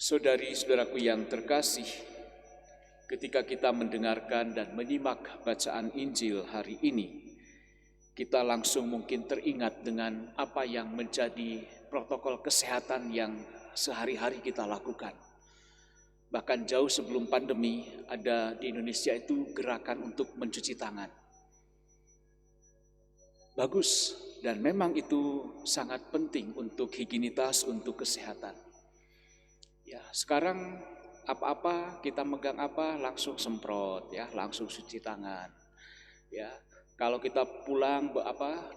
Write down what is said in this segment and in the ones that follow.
Saudari-saudaraku yang terkasih, ketika kita mendengarkan dan menyimak bacaan Injil hari ini, kita langsung mungkin teringat dengan apa yang menjadi protokol kesehatan yang sehari-hari kita lakukan. Bahkan jauh sebelum pandemi, ada di Indonesia itu gerakan untuk mencuci tangan. Bagus, dan memang itu sangat penting untuk higienitas, untuk kesehatan. Ya, sekarang apa-apa kita megang apa langsung semprot ya, langsung cuci tangan. Ya, kalau kita pulang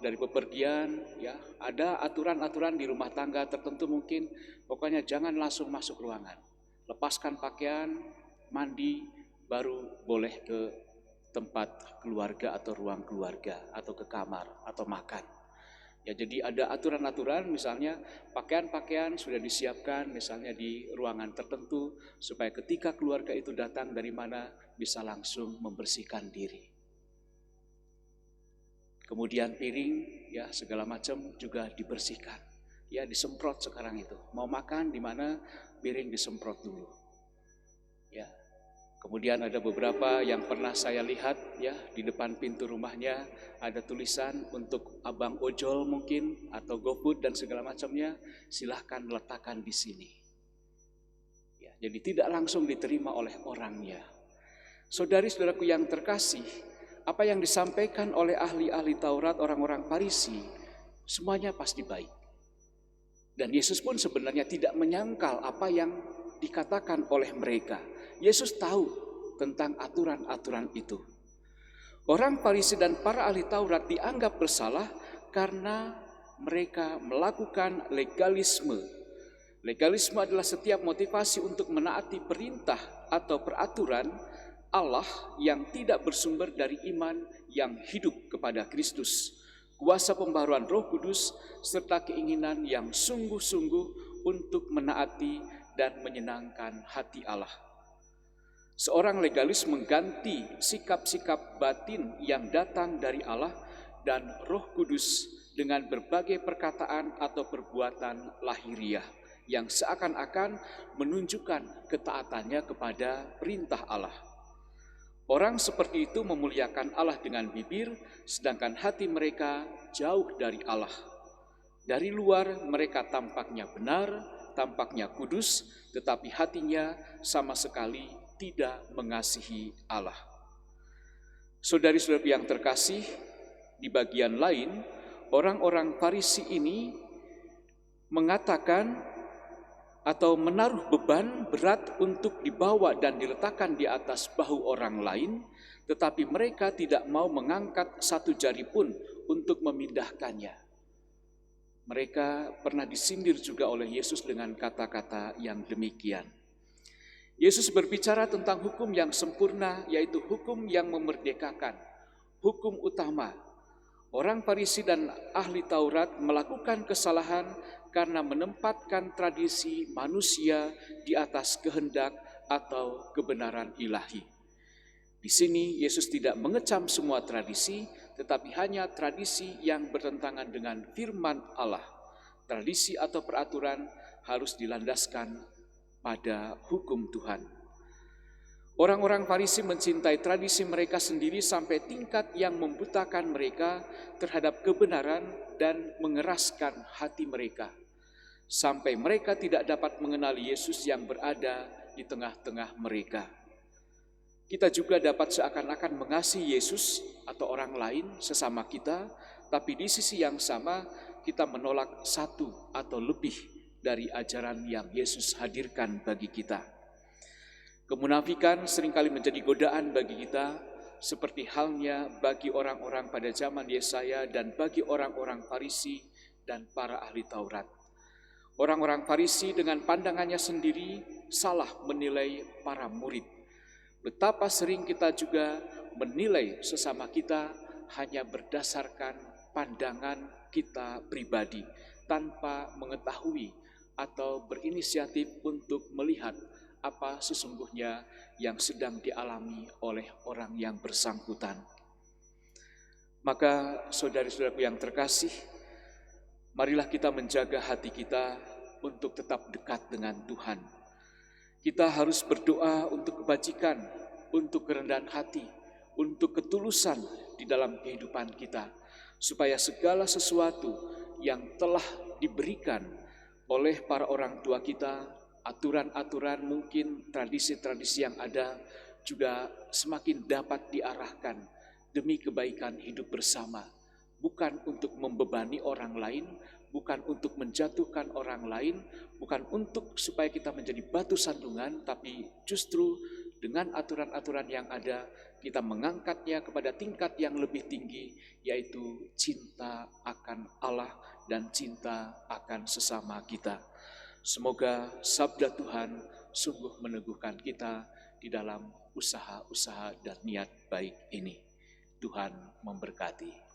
dari bepergian ya, ada aturan-aturan di rumah tangga tertentu mungkin, pokoknya jangan langsung masuk ruangan. Lepaskan pakaian, mandi, baru boleh ke tempat keluarga atau ruang keluarga atau ke kamar atau makan. Ya, jadi ada aturan-aturan, misalnya pakaian-pakaian sudah disiapkan misalnya di ruangan tertentu supaya ketika keluarga itu datang dari mana bisa langsung membersihkan diri. Kemudian piring ya segala macam juga dibersihkan. Ya, disemprot sekarang itu. Mau makan di mana piring disemprot dulu. Ya. Kemudian ada beberapa yang pernah saya lihat ya, di depan pintu rumahnya ada tulisan untuk abang ojol mungkin atau GoFood dan segala macamnya, silahkan letakkan di sini. Ya, jadi tidak langsung diterima oleh orangnya. Saudari-saudaraku yang terkasih, apa yang disampaikan oleh ahli-ahli Taurat, orang-orang Farisi, semuanya pasti baik. Dan Yesus pun sebenarnya tidak menyangkal apa yang dikatakan oleh mereka. Yesus tahu tentang aturan-aturan itu. Orang Farisi dan para ahli Taurat dianggap bersalah karena mereka melakukan legalisme. Legalisme adalah setiap motivasi untuk menaati perintah atau peraturan Allah yang tidak bersumber dari iman yang hidup kepada Kristus, kuasa pembaharuan Roh Kudus, serta keinginan yang sungguh-sungguh untuk menaati dan menyenangkan hati Allah. Seorang legalis mengganti sikap-sikap batin yang datang dari Allah dan Roh Kudus dengan berbagai perkataan atau perbuatan lahiriah yang seakan-akan menunjukkan ketaatannya kepada perintah Allah. Orang seperti itu memuliakan Allah dengan bibir, sedangkan hati mereka jauh dari Allah. Dari luar mereka tampaknya benar, tampaknya kudus, tetapi hatinya sama sekali tidak mengasihi Allah. Saudari-saudari yang terkasih, di bagian lain, orang-orang Farisi ini mengatakan atau menaruh beban berat untuk dibawa dan diletakkan di atas bahu orang lain, tetapi mereka tidak mau mengangkat satu jari pun untuk memindahkannya. Mereka pernah disindir juga oleh Yesus dengan kata-kata yang demikian. Yesus berbicara tentang hukum yang sempurna, yaitu hukum yang memerdekakan, hukum utama. Orang Farisi dan ahli Taurat melakukan kesalahan karena menempatkan tradisi manusia di atas kehendak atau kebenaran ilahi. Di sini Yesus tidak mengecam semua tradisi, tetapi hanya tradisi yang bertentangan dengan firman Allah. Tradisi atau peraturan harus dilandaskan pada hukum Tuhan. Orang-orang Farisi mencintai tradisi mereka sendiri sampai tingkat yang membutakan mereka terhadap kebenaran dan mengeraskan hati mereka, sampai mereka tidak dapat mengenali Yesus yang berada di tengah-tengah mereka. Kita juga dapat seakan-akan mengasihi Yesus atau orang lain sesama kita, tapi di sisi yang sama kita menolak satu atau lebih dari ajaran yang Yesus hadirkan bagi kita. Kemunafikan seringkali menjadi godaan bagi kita, seperti halnya bagi orang-orang pada zaman Yesaya dan bagi orang-orang Farisi dan para ahli Taurat. Orang-orang Farisi dengan pandangannya sendiri salah menilai para murid. Betapa sering kita juga menilai sesama kita hanya berdasarkan pandangan kita pribadi, tanpa mengetahui atau berinisiatif untuk melihat apa sesungguhnya yang sedang dialami oleh orang yang bersangkutan. Maka saudari-saudaraku yang terkasih, marilah kita menjaga hati kita untuk tetap dekat dengan Tuhan. Kita harus berdoa untuk kebajikan, untuk kerendahan hati, untuk ketulusan di dalam kehidupan kita, supaya segala sesuatu yang telah diberikan oleh para orang tua kita, aturan-aturan mungkin tradisi-tradisi yang ada juga semakin dapat diarahkan demi kebaikan hidup bersama, bukan untuk membebani orang lain, bukan untuk menjatuhkan orang lain, bukan untuk supaya kita menjadi batu sandungan, tapi justru dengan aturan-aturan yang ada, kita mengangkatnya kepada tingkat yang lebih tinggi, yaitu cinta akan Allah dan cinta akan sesama kita. Semoga sabda Tuhan sungguh meneguhkan kita di dalam usaha-usaha dan niat baik ini. Tuhan memberkati.